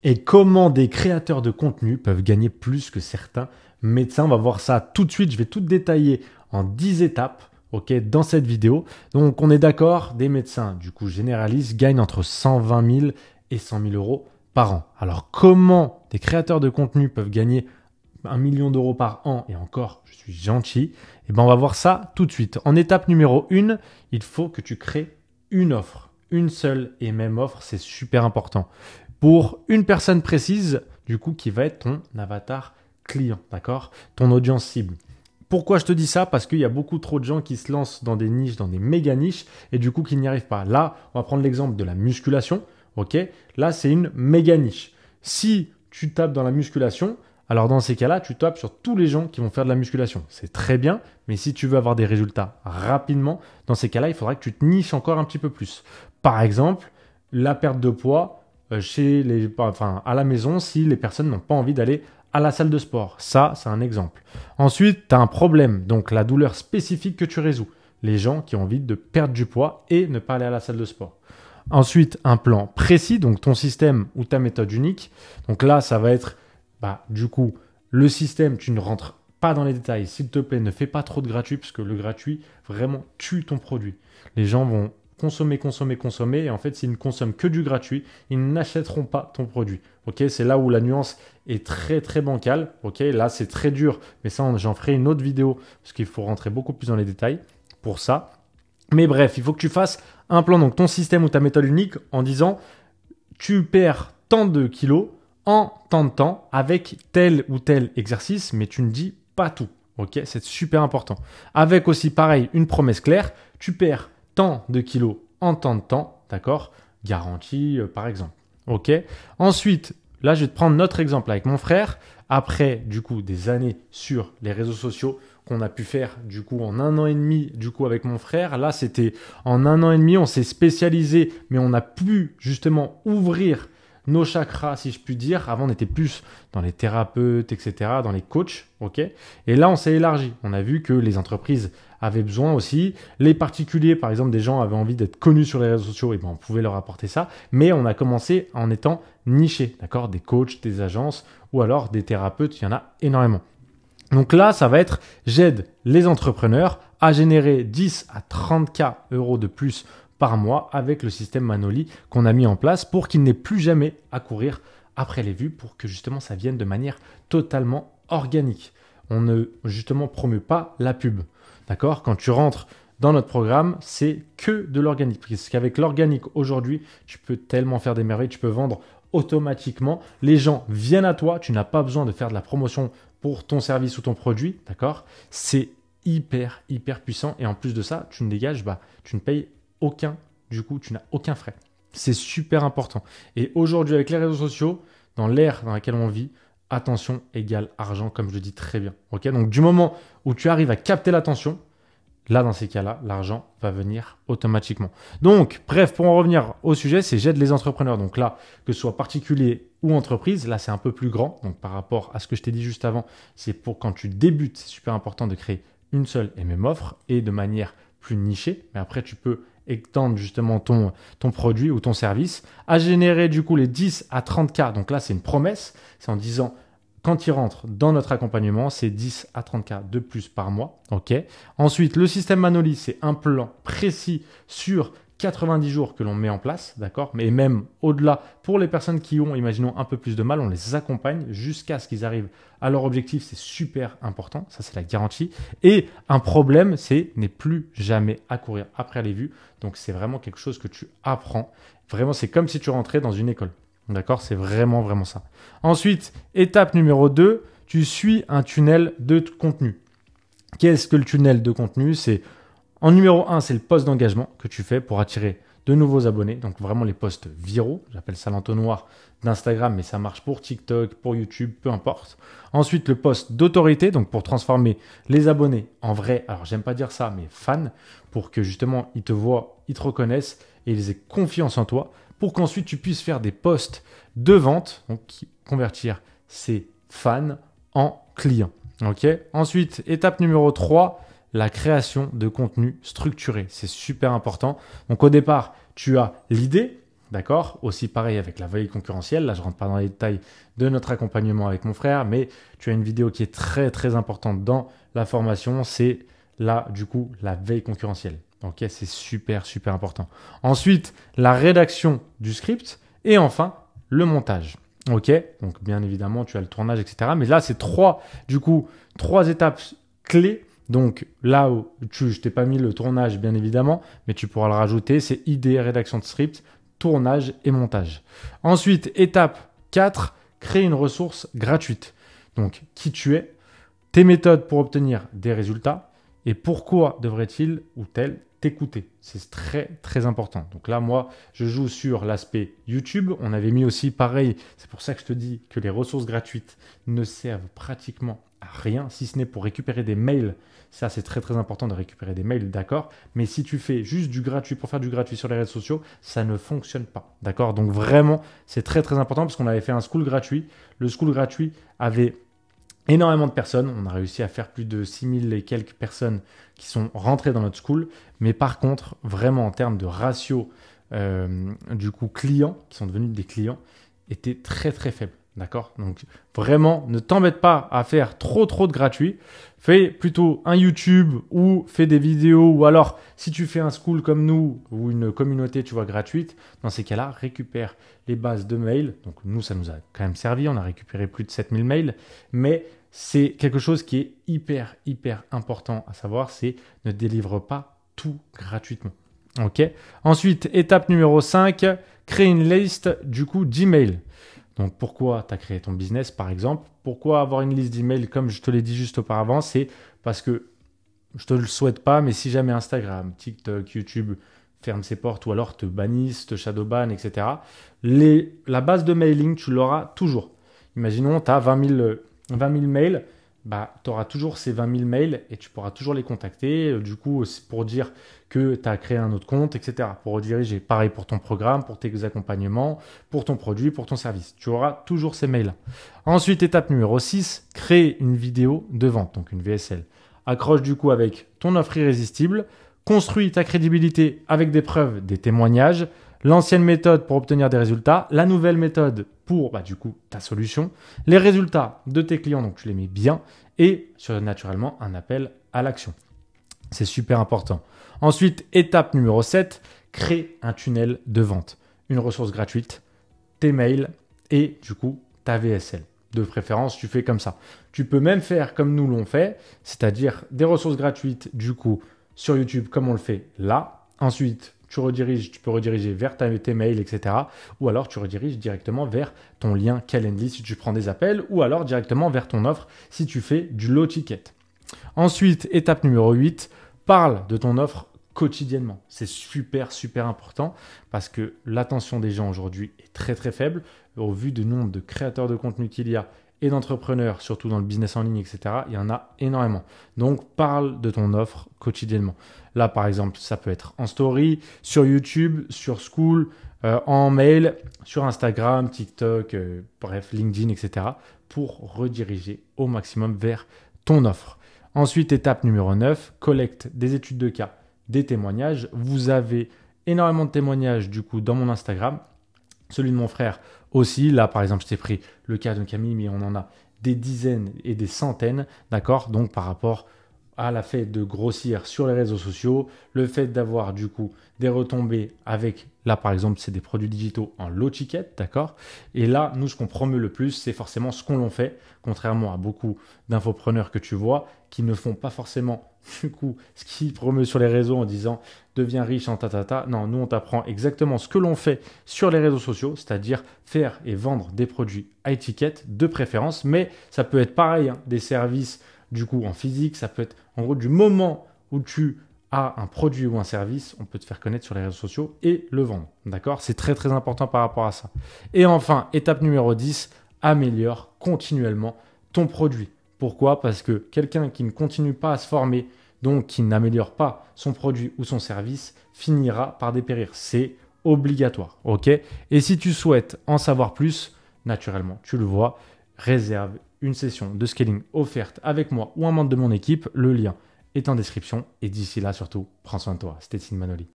Et comment des créateurs de contenu peuvent gagner plus que certains médecins. On va voir ça tout de suite. Je vais tout détailler en 10 étapes, ok, dans cette vidéo. Donc, on est d'accord, des médecins, du coup, généralistes, gagnent entre 120 000 et 100 000 euros par an. Alors, comment des créateurs de contenu peuvent gagner 1 million d'euros par an, et encore, je suis gentil, et ben on va voir ça tout de suite. En étape numéro 1, il faut que tu crées une offre. Une seule et même offre, c'est super important. Pour une personne précise, du coup, qui va être ton avatar client, d'accord? Ton audience cible. Pourquoi je te dis ça? Parce qu'il y a beaucoup trop de gens qui se lancent dans des niches, dans des méga niches, et du coup qui n'y arrivent pas. Là, on va prendre l'exemple de la musculation, ok? Là, c'est une méga niche. Si tu tapes dans la musculation, alors dans ces cas-là, tu tapes sur tous les gens qui vont faire de la musculation. C'est très bien, mais si tu veux avoir des résultats rapidement, dans ces cas-là, il faudra que tu te niches encore un petit peu plus. Par exemple, la perte de poids à la maison si les personnes n'ont pas envie d'aller à la salle de sport. Ça, c'est un exemple. Ensuite, tu as un problème, donc la douleur spécifique que tu résous. Les gens qui ont envie de perdre du poids et ne pas aller à la salle de sport. Ensuite, un plan précis, donc ton système ou ta méthode unique. Donc là, ça va être, du coup, le système, tu ne rentres pas dans les détails. S'il te plaît, ne fais pas trop de gratuit, parce que le gratuit vraiment tue ton produit. Les gens vont consommer, consommer, consommer. Et en fait, s'ils ne consomment que du gratuit, ils n'achèteront pas ton produit. Ok, c'est là où la nuance est très, très bancale. Ok, là, c'est très dur. Mais ça, j'en ferai une autre vidéo parce qu'il faut rentrer beaucoup plus dans les détails pour ça. Mais bref, il faut que tu fasses un plan, donc ton système ou ta méthode unique en disant tu perds tant de kilos en tant de temps avec tel ou tel exercice, mais tu ne dis pas tout. Ok, c'est super important. Avec aussi, pareil, une promesse claire. Tu perds tant de kilos en tant de temps, d'accord? Garantie, par exemple. Ok. Ensuite, là, je vais te prendre notre exemple avec mon frère. Après, du coup, des années sur les réseaux sociaux qu'on a pu faire, du coup, en 1 an et demi, du coup, avec mon frère. Là, c'était en 1 an et demi, on s'est spécialisé, mais on a pu justement ouvrir nos chakras, si je puis dire. Avant, on était plus dans les thérapeutes, etc., dans les coachs, ok? Et là, on s'est élargi. On a vu que les entreprises avaient besoin aussi. Les particuliers, par exemple, des gens avaient envie d'être connus sur les réseaux sociaux, et ben, on pouvait leur apporter ça. Mais on a commencé en étant niché, d'accord? Des coachs, des agences ou alors des thérapeutes, il y en a énormément. Donc là, ça va être, j'aide les entrepreneurs à générer 10 à 30K euros de plus par mois avec le système Manoli qu'on a mis en place pour qu'il n'ait plus jamais à courir après les vues, pour que justement ça vienne de manière totalement organique. On ne justement promeut pas la pub. D'accord? Quand tu rentres dans notre programme, c'est que de l'organique. Parce qu'avec l'organique aujourd'hui, tu peux tellement faire des merveilles, tu peux vendre automatiquement. Les gens viennent à toi, tu n'as pas besoin de faire de la promotion pour ton service ou ton produit. D'accord? C'est hyper, hyper puissant. Et en plus de ça, tu ne dégages, tu ne payes aucun, du coup, tu n'as aucun frais. C'est super important. Et aujourd'hui, avec les réseaux sociaux, dans l'ère dans laquelle on vit, attention égale argent, comme je le dis très bien. Ok, donc du moment où tu arrives à capter l'attention, là, dans ces cas-là, l'argent va venir automatiquement. Donc, bref, pour en revenir au sujet, c'est j'aide les entrepreneurs. Donc là, que ce soit particulier ou entreprise, là, c'est un peu plus grand. Donc, par rapport à ce que je t'ai dit juste avant, c'est pour quand tu débutes, c'est super important de créer une seule et même offre et de manière plus nichée. Mais après, tu peux étendre justement ton produit ou ton service à générer du coup les 10 à 30K. Donc là, c'est une promesse. C'est en disant, quand il rentre dans notre accompagnement, c'est 10 à 30K de plus par mois. Ok. Ensuite, le système Manoli, c'est un plan précis sur 90 jours que l'on met en place, d'accord? Mais même au-delà, pour les personnes qui ont, imaginons, un peu plus de mal, on les accompagne jusqu'à ce qu'ils arrivent à leur objectif. C'est super important, ça c'est la garantie. Et un problème, c'est n'est plus jamais à courir après les vues. Donc c'est vraiment quelque chose que tu apprends. Vraiment, c'est comme si tu rentrais dans une école. D'accord? C'est vraiment, vraiment ça. Ensuite, étape numéro 2, tu suis un tunnel de contenu. Qu'est-ce que le tunnel de contenu? C'est en numéro 1, c'est le post d'engagement que tu fais pour attirer de nouveaux abonnés. Donc vraiment les posts viraux. J'appelle ça l'entonnoir d'Instagram, mais ça marche pour TikTok, pour YouTube, peu importe. Ensuite, le post d'autorité, donc pour transformer les abonnés en vrais, alors j'aime pas dire ça, mais fans, pour que justement ils te voient, ils te reconnaissent et ils aient confiance en toi, pour qu'ensuite tu puisses faire des posts de vente, donc convertir ces fans en clients. Ok. Ensuite, étape numéro 3, la création de contenu structuré. C'est super important. Donc au départ, tu as l'idée, D'accord? Aussi pareil avec la veille concurrentielle. Là, je ne rentre pas dans les détails de notre accompagnement avec mon frère, mais tu as une vidéo qui est très très importante dans la formation. C'est là, du coup, la veille concurrentielle. Ok, c'est super super important. Ensuite, la rédaction du script et enfin le montage. Ok, donc bien évidemment, tu as le tournage, etc. Mais là, c'est trois étapes clés. Donc là où je t'ai pas mis le tournage, bien évidemment, mais tu pourras le rajouter. C'est idée, rédaction de script, tournage et montage. Ensuite, étape 4, créer une ressource gratuite. Donc, qui tu es, tes méthodes pour obtenir des résultats et pourquoi devrait-il ou tel t'écouter. C'est très, très important. Donc là, moi, je joue sur l'aspect YouTube. On avait mis aussi pareil. C'est pour ça que je te dis que les ressources gratuites ne servent pratiquement à rien, si ce n'est pour récupérer des mails. Ça, c'est très, très important de récupérer des mails, d'accord? Mais si tu fais juste du gratuit pour faire du gratuit sur les réseaux sociaux, ça ne fonctionne pas, d'accord? Donc vraiment, c'est très, très important parce qu'on avait fait un school gratuit. Le school gratuit avait énormément de personnes. On a réussi à faire plus de 6000 et quelques personnes qui sont rentrées dans notre school. Mais par contre, vraiment en termes de ratio du coup clients, qui sont devenus des clients, était très très faible. D'accord? Donc vraiment, ne t'embête pas à faire trop de gratuit. Fais plutôt un YouTube ou fais des vidéos. Ou alors, si tu fais un school comme nous ou une communauté, tu vois, gratuite, dans ces cas-là, récupère les bases de mails. Donc nous, ça nous a quand même servi. On a récupéré plus de 7000 mails. Mais c'est quelque chose qui est hyper important à savoir. C'est ne délivre pas tout gratuitement. Ok? Ensuite, étape numéro 5, créer une liste du coup d'emails. Donc, pourquoi tu as créé ton business, par exemple? Pourquoi avoir une liste d'emails, comme je te l'ai dit juste auparavant? C'est parce que je ne te le souhaite pas, mais si jamais Instagram, TikTok, YouTube ferment ses portes ou alors te bannissent, te shadowban, etc., la base de mailing, tu l'auras toujours. Imaginons, tu as 20 000 mails. Bah, tu auras toujours ces 20 000 mails et tu pourras toujours les contacter. Du coup, c'est pour dire que tu as créé un autre compte, etc. Pour rediriger. Pareil pour ton programme, pour tes accompagnements, pour ton produit, pour ton service. Tu auras toujours ces mails-là. Ensuite, étape numéro 6, créer une vidéo de vente, donc une VSL. Accroche du coup avec ton offre irrésistible. Construis ta crédibilité avec des preuves, des témoignages. L'ancienne méthode pour obtenir des résultats, la nouvelle méthode pour du coup ta solution, les résultats de tes clients, donc tu les mets bien, et naturellement un appel à l'action. C'est super important. Ensuite, étape numéro 7, crée un tunnel de vente. Une ressource gratuite, tes mails et du coup ta VSL. De préférence, tu fais comme ça. Tu peux même faire comme nous l'ont fait, c'est-à-dire des ressources gratuites du coup sur YouTube comme on le fait là. Ensuite, tu peux rediriger vers tes mails, etc. Ou alors tu rediriges directement vers ton lien Calendly si tu prends des appels, ou alors directement vers ton offre si tu fais du low ticket. Ensuite, étape numéro 8, parle de ton offre quotidiennement. C'est super important parce que l'attention des gens aujourd'hui est très faible au vu du nombre de créateurs de contenu qu'il y a et d'entrepreneurs, surtout dans le business en ligne, etc. Il y en a énormément. Donc, parle de ton offre quotidiennement. Là, par exemple, ça peut être en story, sur YouTube, sur School, en mail, sur Instagram, TikTok, bref, LinkedIn, etc. pour rediriger au maximum vers ton offre. Ensuite, étape numéro 9, collecte des études de cas, des témoignages. Vous avez énormément de témoignages du coup dans mon Instagram. Celui de mon frère aussi. Là, par exemple, je t'ai pris le cas de Camille, mais on en a des dizaines et des centaines, d'accord? Donc, par rapport à la fait de grossir sur les réseaux sociaux, le fait d'avoir du coup des retombées avec, là par exemple, c'est des produits digitaux en low ticket, d'accord? Et là, nous, ce qu'on promeut le plus, c'est forcément ce qu'on l'on fait, contrairement à beaucoup d'infopreneurs que tu vois, qui ne font pas forcément du coup ce qu'ils promeuvent sur les réseaux en disant deviens riche en tatata. Non, nous, on t'apprend exactement ce que l'on fait sur les réseaux sociaux, c'est-à-dire faire et vendre des produits à étiquette de préférence, mais ça peut être pareil, hein, des services du coup en physique, ça peut être en gros du moment où tu as un produit ou un service, on peut te faire connaître sur les réseaux sociaux et le vendre. D'accord? C'est très important par rapport à ça. Et enfin, étape numéro 10, améliore continuellement ton produit. Pourquoi? Parce que quelqu'un qui ne continue pas à se former, donc qui n'améliore pas son produit ou son service, finira par dépérir. C'est obligatoire. Ok? Et si tu souhaites en savoir plus, naturellement, tu le vois, réserve une session de scaling offerte avec moi ou un membre de mon équipe. Le lien est en description. Et d'ici là, surtout, prends soin de toi. C'était Manoli.